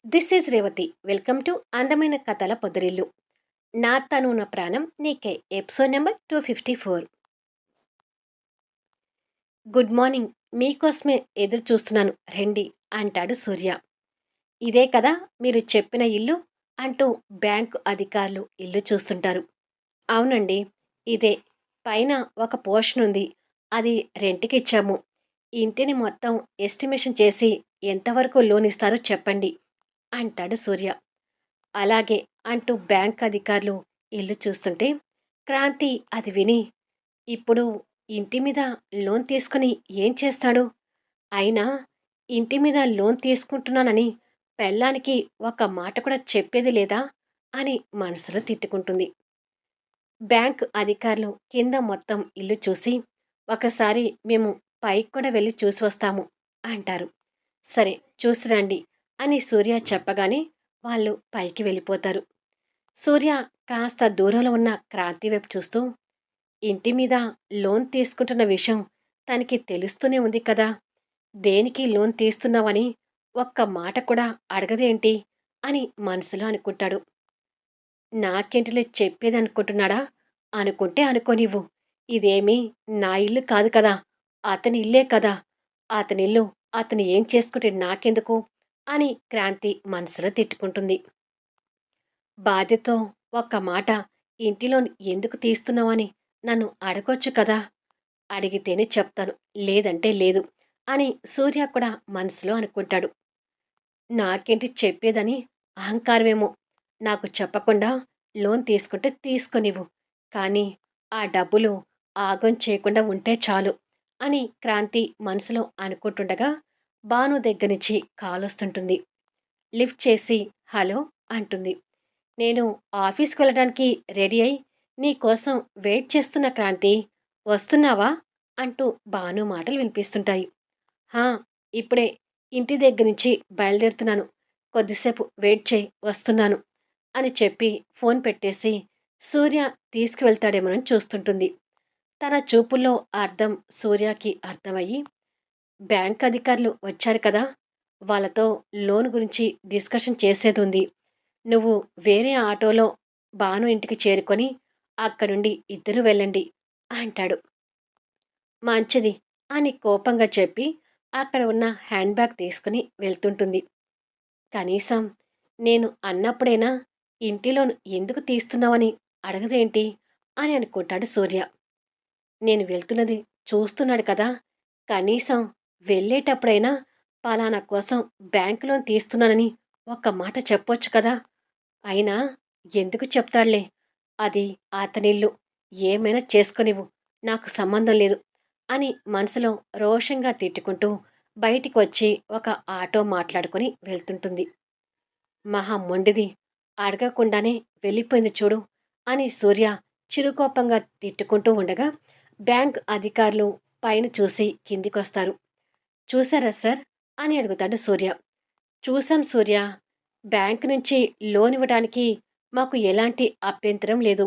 This is Revathi. Welcome to అందమైన కథల పొదరిల్లు. నా తను నా ప్రాణం నీకే ఎపిసోడ్ నెంబర్ 254. Good morning. మీకోసమే ఎదురు చూస్తున్నాను రండి అంటాడు సూర్య. ఇదే కదా మీరు చెప్పిన ఇల్లు అంటూ బ్యాంకు అధికారులు ఇల్లు చూస్తుంటారు. అవునండి, ఇదే. పైన ఒక పోర్షన్ ఉంది. అది రెంట్‌కి ఇచ్చాము. ఇంటిని మొత్తం ఎస్టిమేషన్ చేసి ఎంతవరకు లోన్ ఇస్తారో చెప్పండి అంటాడు సూర్య. అలాగే అంటూ బ్యాంక్ అధికారులు ఇల్లు చూస్తుంటే క్రాంతి అది విని, ఇప్పుడు ఇంటి మీద లోన్ తీసుకుని ఏం చేస్తాడు? అయినా ఇంటి మీద లోన్ తీసుకుంటున్నానని పెళ్ళానికి ఒక మాట కూడా చెప్పేది లేదా అని మనసులో తిట్టుకుంటుంది. బ్యాంక్ అధికారులు కింద మొత్తం ఇల్లు చూసి, ఒకసారి మేము పైకి కూడా వెళ్ళి చూసి వస్తాము అంటారు. సరే, చూసిరండి అని సూర్య చెప్పగానే వాళ్ళు పైకి వెళ్ళిపోతారు. సూర్య కాస్త దూరంలో ఉన్న క్రాంతి వైపు చూస్తూ, ఇంటి మీద లోన్ తీసుకుంటున్న విషయం తనకి తెలుస్తూనే ఉంది కదా! దేనికి లోన్ తీస్తున్నావని ఒక్క మాట కూడా అడగదేంటి అని మనసులో అనుకుంటాడు. నాకేంటిలే చెప్పేదనుకుంటున్నాడా? అనుకుంటే అనుకోనివ్వు. ఇదేమీ నా ఇల్లు కాదు కదా! అతని ఇల్లే కదా! అతనిల్లు అతను ఏం చేసుకుంటే నాకెందుకు? అని క్రాంతి మనసులో తిట్టుకుంటుంది. బాధతో ఒక్క మాట, ఇంటి లోన్ ఎందుకు తీస్తున్నావని నన్ను అడగొచ్చు కదా! అడిగితేనే చెప్తాను. లేదంటే లేదు అని సూర్య కూడా మనసులో అనుకుంటాడు. నాకేంటి చెప్పేదని అహంకారమేమో. నాకు చెప్పకుండా లోన్ తీసుకుంటే తీసుకొనివ్వు. కానీ ఆ డబ్బులు ఆగం చేయకుండా ఉంటే చాలు అని క్రాంతి మనసులో అనుకుంటుండగా భాను దగ్గర నుంచి కాలొస్తుంటుంది. లిఫ్ట్ చేసి హలో అంటుంది. నేను ఆఫీస్‌కి వెళ్ళడానికి రెడీ అయి నీకోసం వెయిట్ చేస్తున్న క్రాంతి. వస్తున్నావా? అంటూ భాను మాటలు వినిపిస్తుంటాయి. హా! ఇప్పుడే ఇంటి దగ్గర నుంచి బయలుదేరుతున్నాను. కొద్దిసేపు వెయిట్ చెయి వస్తున్నాను అని చెప్పి ఫోన్ పెట్టేసి సూర్య తీసుకువెళ్తాడేమోనని చూస్తుంటుంది. తన చూపుల్లో అర్థం సూర్యకి అర్థమయ్యి, బ్యాంక్ అధికారులు వచ్చారు కదా! వాళ్ళతో లోన్ గురించి డిస్కషన్ చేసేదుంది. నువ్వు వేరే ఆటోలో భాను ఇంటికి చేరుకొని అక్కడి నుండి ఇద్దరూ వెళ్ళండి అంటాడు. మంచిది అని కోపంగా చెప్పి అక్కడ ఉన్న హ్యాండ్ బ్యాగ్ తీసుకుని వెళ్తుంటుంది. కనీసం నేను అన్నప్పుడైనా ఇంటి లోన్ ఎందుకు తీస్తున్నావని అడగదేంటి అని అనుకుంటాడు సూర్య. నేను వెళ్తున్నది చూస్తున్నాడు కదా! కనీసం వెళ్ళేటప్పుడైనా పలానా కోసం బ్యాంక్ లోన్ తీస్తున్నానని ఒక్క మాట చెప్పొచ్చు కదా! అయినా ఎందుకు చెప్తాడులే. అది అతనిల్లు. ఏమైనా చేసుకొనివ్వు. నాకు సంబంధం లేదు అని మనసులో రోషంగా తిట్టుకుంటూ బయటికి వచ్చి ఒక ఆటో మాట్లాడుకొని వెళ్తుంటుంది. మహా మొండిది. అడగకుండానే వెళ్ళిపోయింది చూడు అని సూర్య చిరుకోపంగా తిట్టుకుంటూ ఉండగా బ్యాంక్ అధికారులు పైన చూసి కిందికొస్తారు. చూసారా సార్ అని అడుగుతాడు సూర్య. చూసాం సూర్య. బ్యాంక్ నుంచి లోన్ ఇవ్వడానికి మాకు ఎలాంటి అభ్యంతరం లేదు.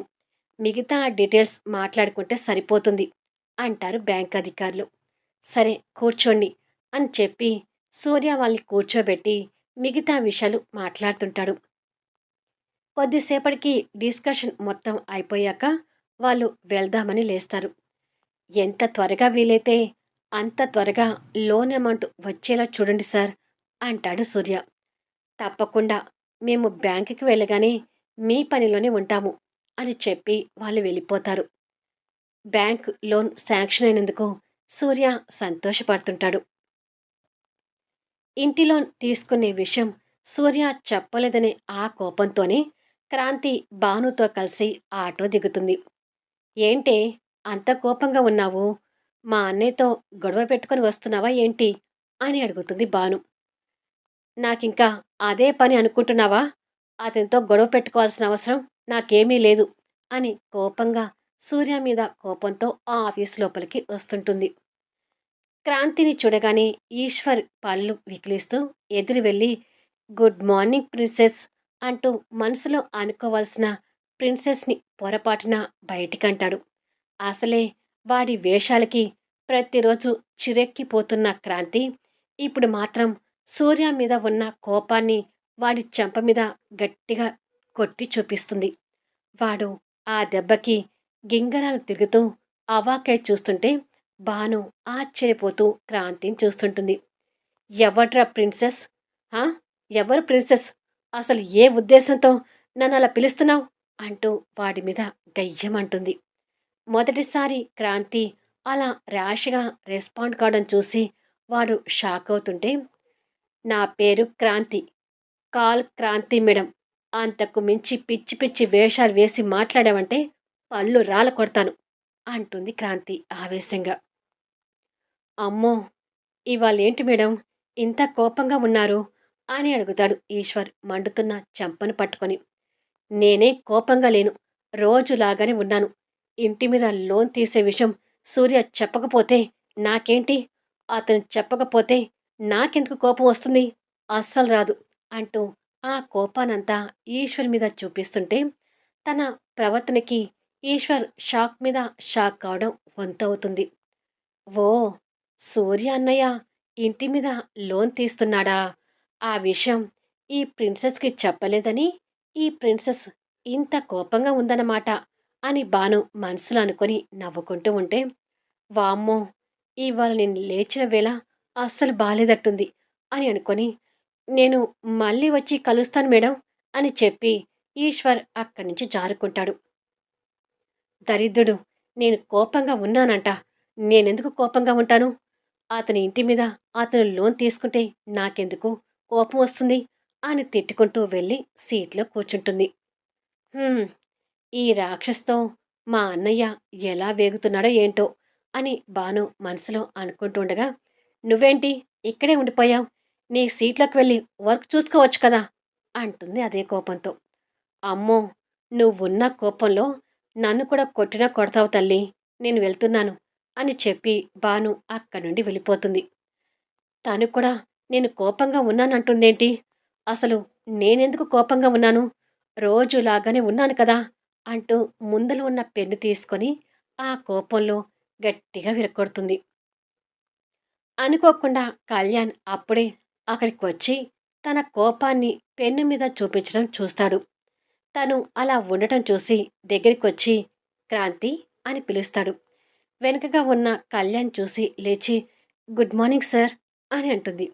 మిగతా డీటెయిల్స్ మాట్లాడుకుంటే సరిపోతుంది అంటారు బ్యాంక్ అధికారులు. సరే కూర్చోండి అని చెప్పి సూర్య వాళ్ళని కూర్చోబెట్టి మిగతా విషయాలు మాట్లాడుతుంటాడు. కొద్దిసేపటికి డిస్కషన్ మొత్తం అయిపోయాక వాళ్ళు వెళ్దామని లేస్తారు. ఎంత త్వరగా వీలైతే అంత త్వరగా లోన్ అమౌంట్ వచ్చేలా చూడండి సార్ అంటాడు సూర్య. తప్పకుండా. మేము బ్యాంకుకి వెళ్ళగానే మీ పనిలోనే ఉంటాము అని చెప్పి వాళ్ళు వెళ్ళిపోతారు. బ్యాంక్ లోన్ శాంక్షన్ అయినందుకు సూర్య సంతోషపడుతుంటాడు. ఇంటి లోన్ తీసుకునే విషయం సూర్య చెప్పలేదనే ఆ కోపంతోనే క్రాంతి భానుతో కలిసి ఆటో దిగుతుంది. ఏంటే అంత కోపంగా ఉన్నావు? మా అన్నయ్యతో గొడవ పెట్టుకొని వస్తున్నావా ఏంటి అని అడుగుతుంది భాను. నాకింకా అదే పని అనుకుంటున్నావా? అతనితో గొడవ పెట్టుకోవాల్సిన అవసరం నాకేమీ లేదు అని కోపంగా సూర్య మీద కోపంతో ఆ ఆఫీస్ లోపలికి వస్తుంటుంది. క్రాంతిని చూడగానే ఈశ్వర్ పళ్ళు వికిలిస్తూ ఎదురు వెళ్ళి గుడ్ మార్నింగ్ ప్రిన్సెస్ అంటూ మనసులో అనుకోవాల్సిన ప్రిన్సెస్ని పొరపాటున బయటికంటాడు. అసలే వాడి వేషాలకి ప్రతిరోజు చిరెక్కిపోతున్న క్రాంతి ఇప్పుడు మాత్రం సూర్య మీద ఉన్న కోపాన్ని వాడి చెంప మీద గట్టిగా కొట్టి చూపిస్తుంది. వాడు ఆ దెబ్బకి గింగరాలు తిరుగుతూ అవాక్కై చూస్తుంటే భాను ఆశ్చర్యపోతూ క్రాంతిని చూస్తుంటుంది. ఎవడ్రా ప్రిన్సెస్? హా? ఎవరు ప్రిన్సెస్? అసలు ఏ ఉద్దేశంతో నన్నలా పిలుస్తున్నావు? అంటూ వాడి మీద గయ్యమంటుంది. మొదటిసారి క్రాంతి అలా ర్యాష్‌గా రెస్పాండ్ కావడం చూసి వాడు షాక్ అవుతుంటే, నా పేరు క్రాంతి. Call Kranti madam. అంతకు మించి పిచ్చి పిచ్చి వేషాలు వేసి మాట్లాడావంటే పళ్ళు రాలకొడతాను అంటుంది క్రాంతి ఆవేశంగా. అమ్మో! ఇవాళేంటి మేడం ఇంత కోపంగా ఉన్నారు? అని అడుగుతాడు ఈశ్వర్ మండుతున్న చెంపను పట్టుకొని. నేనేం కోపంగా లేను. రోజులాగానే ఉన్నాను. ఇంటి మీద లోన్ తీసే విషయం సూర్య చెప్పకపోతే నాకేంటి? అతను చెప్పకపోతే నాకెందుకు కోపం వస్తుంది? అస్సలు రాదు అంటూ ఆ కోపానంతా ఈశ్వర్ మీద చూపిస్తుంటే తన ప్రవర్తనకి ఈశ్వర్ షాక్ మీద షాక్ కావడం వంతవుతుంది. ఓ! సూర్య అన్నయ్య ఇంటి మీద లోన్ తీస్తున్నాడా? ఆ విషయం ఈ ప్రిన్సెస్‌కి చెప్పలేదని ఈ ప్రిన్సెస్ ఇంత కోపంగా ఉందన్నమాట అని భాను మనసులో అనుకొని నవ్వుకుంటూ ఉంటే, వామ్మో! ఇవాళ నేను లేచిన వేళ అస్సలు బాలేదట్టుంది అని అనుకొని, నేను మళ్ళీ వచ్చి కలుస్తాను మేడం అని చెప్పి ఈశ్వర్ అక్కడి నుంచి జారుకుంటాడు. దరిద్రుడు! నేను కోపంగా ఉన్నానంట. నేనెందుకు కోపంగా ఉంటాను? అతని ఇంటి మీద అతను లోన్ తీసుకుంటే నాకెందుకు కోపం వస్తుంది? అని తిట్టుకుంటూ వెళ్ళి సీట్లో కూర్చుంటుంది. హ్మ్. ఈ రాక్షస్‌తో మా అన్నయ్య ఎలా వేగుతున్నాడో ఏంటో అని భాను మనసులో అనుకుంటుండగా, నువ్వేంటి ఇక్కడే ఉండిపోయావు? నీ సీట్లోకి వెళ్ళి వర్క్ చూసుకోవచ్చు కదా! అంటుంది అదే కోపంతో. అమ్మో! నువ్వున్న కోపంలో నన్ను కూడా కొట్టినా కొడతావు తల్లి. నేను వెళ్తున్నాను అని చెప్పి భాను అక్కడి నుండి వెళ్ళిపోతుంది. తను కూడా నేను కోపంగా ఉన్నానంటుందేంటి? అసలు నేనెందుకు కోపంగా ఉన్నాను? రోజులాగానే ఉన్నాను కదా! అంటూ ముందల ఉన్న పెన్ను తీసుకొని ఆ కోపంలో గట్టిగా విరగ్గొడుతుంది. అనుకోకుండా కళ్యాణ్ అప్పుడే అక్కడికొచ్చి తన కోపాన్ని పెన్ను మీద చూపించడం చూస్తాడు. తను అలా ఉండటం చూసి దగ్గరికొచ్చి క్రాంతి అని పిలుస్తాడు. వెనుకగా ఉన్న కళ్యాణ్ చూసి లేచి గుడ్ మార్నింగ్ సార్ అని అంటుంది.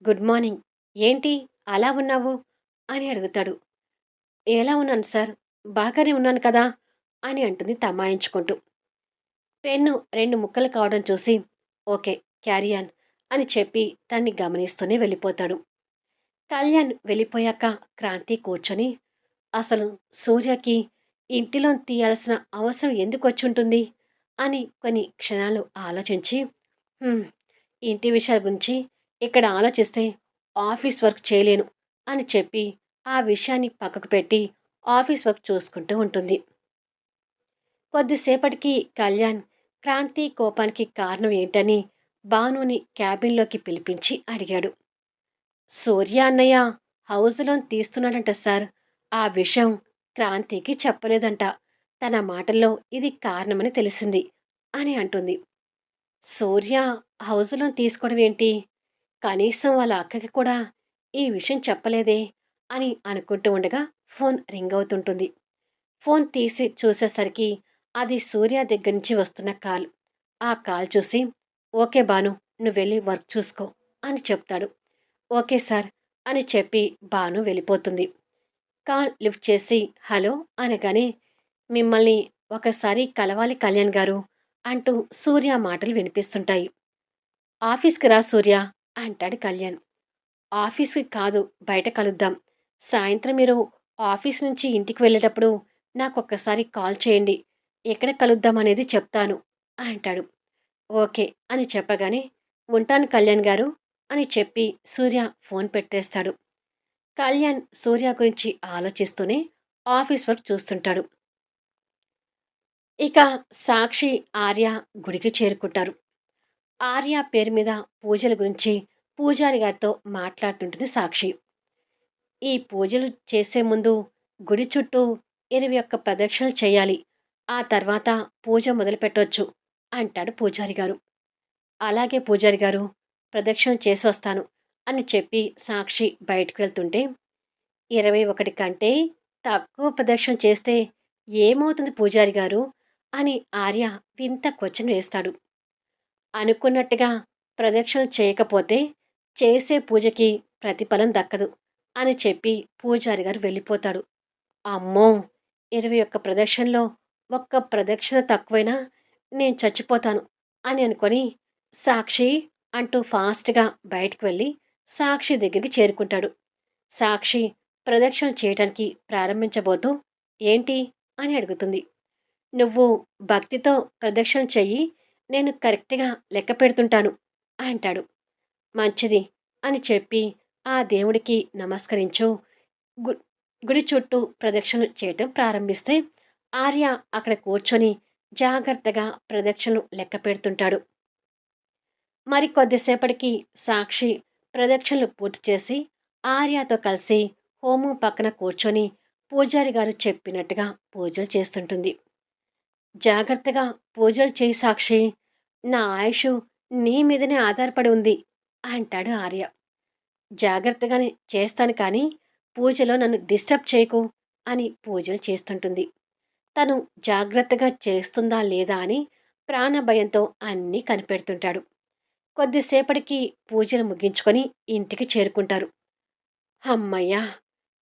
Good morning. ఏంటి అలా ఉన్నావు? అని అడుగుతాడు. ఎలా ఉన్నాను సార్? బాగానే ఉన్నాను కదా! అని అంటుంది తమాయించుకుంటూ. పెన్ను 2 ముక్కలు కావడం చూసి ఓకే. క్యారీ ఆన్ అని చెప్పి తన్ని గమనిస్తూనే వెళ్ళిపోతాడు. కళ్యాణ్ వెళ్ళిపోయాక క్రాంతి కూర్చొని అసలు సూర్యకి ఇంటిలో తీయాల్సిన అవసరం ఎందుకొచ్చుంటుంది? అని కొన్ని క్షణాలు ఆలోచించి, హ్మ్. ఇంటి విషయాల గురించి ఇక్కడ ఆలోచిస్తే ఆఫీస్ వర్క్ చేయలేను అని చెప్పి ఆ విషయాన్ని పక్కకు పెట్టి ఆఫీస్ వర్క్ చూసుకుంటూ ఉంటుంది. కొద్దిసేపటికి కళ్యాణ్ క్రాంతి కోపానికి కారణం ఏంటని భానుని క్యాబిన్‌లోకి పిలిపించి అడిగాడు. సూర్య అన్నయ్య హౌస్ లోన్ తీస్తున్నాడంట సార్. ఆ విషయం క్రాంతికి చెప్పలేదంట. తన మాటల్లో ఇది కారణమని తెలిసింది అని అంటుంది. సూర్య హౌస్ లోన్ తీసుకోవడం ఏంటి? కనీసం వాళ్ళ అక్కకి కూడా ఈ విషయం చెప్పలేదే అని అనుకుంటూ ఉండగా ఫోన్ రింగ్ అవుతుంటుంది. ఫోన్ తీసి చూసేసరికి అది సూర్య దగ్గర నుంచి వస్తున్న కాల్. ఆ కాల్ చూసి ఓకే బాను నువ్వెళ్ళి వర్క్ చూసుకో అని చెప్తాడు. ఓకే సార్ అని చెప్పి భాను వెళ్ళిపోతుంది. కాల్ లిఫ్ట్ చేసి హలో అనగానే మిమ్మల్ని ఒకసారి కలవాలి కళ్యాణ్ గారు అంటూ సూర్య మాటలు వినిపిస్తుంటాయి. ఆఫీస్కి రా సూర్య అంటాడు కళ్యాణ్. ఆఫీస్కి కాదు బయట కలుద్దాం. సాయంత్రం మీరు ఆఫీస్ నుంచి ఇంటికి వెళ్ళేటప్పుడు నాకొక్కసారి కాల్ చేయండి. ఎక్కడ కలుద్దాం అనేది చెప్తాను అంటాడు. ఓకే అని చెప్పగానే ఉంటాను కళ్యాణ్ గారు అని చెప్పి సూర్య ఫోన్ పెట్టేస్తాడు. కళ్యాణ్ సూర్య గురించి ఆలోచిస్తూనే ఆఫీస్ వర్క్ చూస్తుంటాడు. ఇక సాక్షి, ఆర్య గుడికి చేరుకుంటారు. ఆర్య పేరు మీద పూజల గురించి పూజారి గారితో మాట్లాడుతుంటుంది సాక్షి. ఈ పూజలు చేసే ముందు గుడి చుట్టూ 21 ప్రదక్షిణలు చేయాలి. ఆ తర్వాత పూజ మొదలుపెట్టొచ్చు అంటాడు పూజారి గారు. అలాగే పూజారి గారు ప్రదక్షిణ చేసి వస్తాను అని చెప్పి సాక్షి బయటకు వెళ్తుంటే 21 కంటే తక్కువ ప్రదక్షిణ చేస్తే ఏమవుతుంది పూజారి గారు అని ఆర్య వింత క్వశ్చన్ వేస్తాడు. అనుకున్నట్టుగా ప్రదక్షిణ చేయకపోతే చేసే పూజకి ప్రతిఫలం దక్కదు అని చెప్పి పూజారి గారు వెళ్ళిపోతాడు. అమ్మో! 21 ప్రదక్షిణలో ఒక్క ప్రదక్షిణ తక్కువైనా నేను చచ్చిపోతాను అని అనుకొని సాక్షి అంటూ ఫాస్ట్‌గా బయటికి వెళ్ళి సాక్షి దగ్గరికి చేరుకుంటాడు. సాక్షి ప్రదక్షిణ చేయటానికి ప్రారంభించబోతూ ఏంటి అని అడుగుతుంది. నువ్వు భక్తితో ప్రదక్షిణ చెయ్యి, నేను కరెక్ట్‌గా లెక్క పెడుతుంటాను అంటాడు. మంచిది అని చెప్పి ఆ దేవుడికి నమస్కరించు గు గుడి చుట్టూ ప్రదక్షిణలు చేయటం ప్రారంభిస్తే ఆర్య అక్కడ కూర్చొని జాగ్రత్తగా ప్రదక్షిణలు లెక్క పెడుతుంటాడు. మరి కొద్దిసేపటికి సాక్షి ప్రదక్షిణలు పూర్తి చేసి ఆర్యతో కలిసి హోమం పక్కన కూర్చొని పూజారి గారు చెప్పినట్టుగా పూజలు చేస్తుంటుంది. జాగ్రత్తగా పూజలు చేయి సాక్షి, నా ఆయుషు నీ మీదనే ఆధారపడి ఉంది అంటాడు ఆర్య. జాగ్రత్తగానే చేస్తాను కానీ పూజలో నన్ను డిస్టర్బ్ చేయకు అని పూజలు చేస్తుంటుంది. తను జాగ్రత్తగా చేస్తుందా లేదా అని ప్రాణభయంతో అన్నీ కనిపెడుతుంటాడు. కొద్దిసేపటికి పూజలు ముగించుకొని ఇంటికి చేరుకుంటారు. హమ్మయ్య!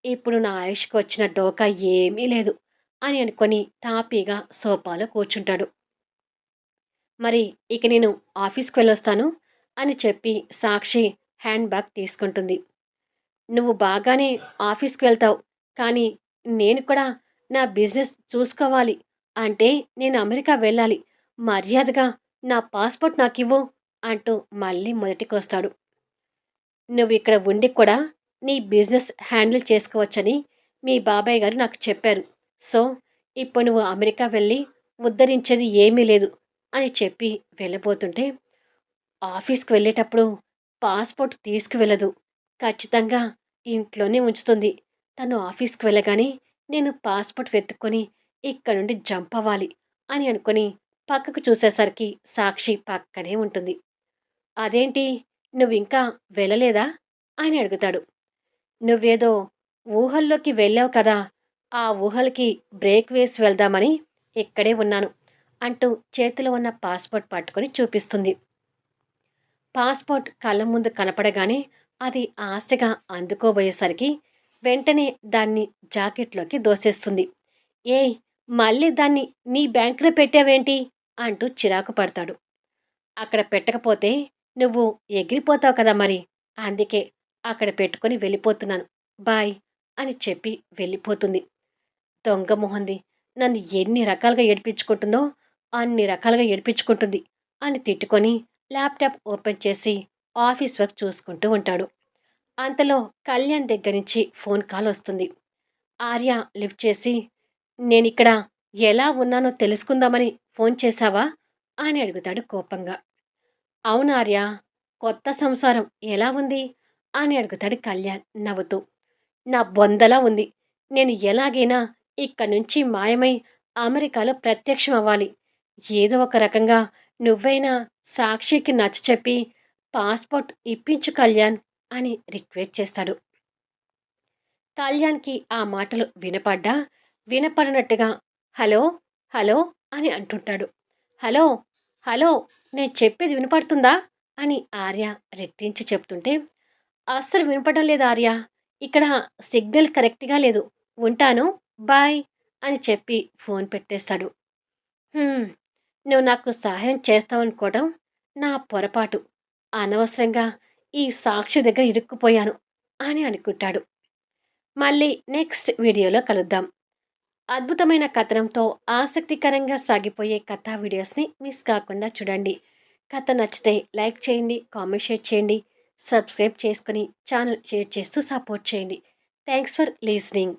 ఇప్పుడు నా ఆయుష్‌కి వచ్చిన డోకా ఏమీ లేదు అని అనుకొని తాపీగా సోఫాలో కూర్చుంటాడు. మరి ఇక నేను ఆఫీస్‌కి వెళ్ళొస్తాను అని చెప్పి సాక్షి హ్యాండ్ బ్యాగ్ తీసుకుంటుంది. నువ్వు బాగానే ఆఫీస్‌కి వెళ్తావు. కానీ నేను కూడా నా బిజినెస్ చూసుకోవాలి. అంటే నేను అమెరికా వెళ్ళాలి. మర్యాదగా నా పాస్‌పోర్ట్ నాకివ్వు అంటూ మళ్ళీ మొదటికొస్తాడు. నువ్విక్కడ ఉండి కూడా నీ బిజినెస్ హ్యాండిల్ చేసుకోవచ్చని మీ బాబాయ్ గారు నాకు చెప్పారు. సో, ఇప్పుడు నువ్వు అమెరికా వెళ్ళి ఉద్ధరించేది ఏమీ లేదు అని చెప్పి వెళ్ళబోతుంటే, ఆఫీస్‌కి వెళ్ళేటప్పుడు పాస్‌పోర్ట్ తీసుకువెళ్ళదు. ఖచ్చితంగా ఇంట్లోనే ఉంచుతుంది. తను ఆఫీస్‌కి వెళ్ళగానే నేను పాస్‌పోర్ట్ వెతుక్కొని ఇక్కడి నుండి జంప్ అవ్వాలి అని అనుకొని పక్కకు చూసేసరికి సాక్షి పక్కనే ఉంటుంది. అదేంటి నువ్వింకా వెళ్ళలేదా అని అడుగుతాడు. నువ్వేదో ఊహల్లోకి వెళ్ళావు కదా! ఆ ఊహలకి బ్రేక్ వేసి వెళ్దామని ఇక్కడే ఉన్నాను అంటూ చేతిలో ఉన్న పాస్‌పోర్ట్ పట్టుకొని చూపిస్తుంది. పాస్‌పోర్ట్ కళ్ళ ముందు కనపడగానే అది ఆశగా అందుకోబోయేసరికి వెంటనే దాన్ని జాకెట్‌లోకి దోసేస్తుంది. ఏయ్! మళ్ళీ దాన్ని నీ బ్యాంకులో పెట్టావేంటి? అంటూ చిరాకు పడతాడు. అక్కడ పెట్టకపోతే నువ్వు ఎగిరిపోతావు కదా మరి! అందుకే అక్కడ పెట్టుకొని వెళ్ళిపోతున్నాను. బాయ్ అని చెప్పి వెళ్ళిపోతుంది. దొంగ మొహంది. నన్ను ఎన్ని రకాలుగా ఏడిపించుకుంటుందో అన్ని రకాలుగా ఏడిపించుకుంటుంది అని తిట్టుకొని ల్యాప్‌టాప్ ఓపెన్ చేసి ఆఫీస్ వర్క్ చూసుకుంటూ ఉంటాడు. అంతలో కళ్యాణ్ దగ్గర నుంచి ఫోన్ కాల్ వస్తుంది. ఆర్య లిఫ్ట్ చేసి, నేనిక్కడ ఎలా ఉన్నానో తెలుసుకుందామని ఫోన్ చేశావా అని అడుగుతాడు కోపంగా. అవును ఆర్య, కొత్త సంసారం ఎలా ఉంది అని అడుగుతాడు కళ్యాణ్ నవ్వుతూ. నా బొందలా ఉంది. నేను ఎలాగైనా ఇక్కడి నుంచి మాయమై అమెరికాలో ప్రత్యక్షం అవ్వాలి. ఏదో ఒక రకంగా నువ్వైనా సాక్షికి నచ్చచెప్పి పాస్‌పోర్ట్ ఇప్పించు కళ్యాణ్ అని రిక్వెస్ట్ చేస్తాడు. కళ్యాణ్‌కి ఆ మాటలు వినపడ్డా, వినపడనట్టుగా హలో! హలో! అని అంటుంటాడు. హలో! హలో! నేను చెప్పేది వినపడుతుందా? అని ఆర్య రెట్టించి చెప్తుంటే, అస్సలు వినపడడం లేదు ఆర్య. ఇక్కడ సిగ్నల్ కరెక్ట్‌గా లేదు. ఉంటాను. బాయ్ అని చెప్పి ఫోన్ పెట్టేస్తాడు. హ్మ్. నువ్వు నాకు సహాయం చేస్తావనుకోవడం నా పొరపాటు. అనవసరంగా ఈ సాక్షి దగ్గర ఇరుక్కుపోయాను అని అనుకుంటాడు. మళ్ళీ నెక్స్ట్ వీడియోలో కలుద్దాం. అద్భుతమైన కథనంతో ఆసక్తికరంగా సాగిపోయే కథా వీడియోస్ని మిస్ కాకుండా చూడండి. కథ నచ్చితే లైక్ చేయండి, కామెంట్ షేర్ చేయండి, సబ్స్క్రైబ్ చేసుకొని ఛానల్ షేర్ చేస్తూ సపోర్ట్ చేయండి. Thanks for listening.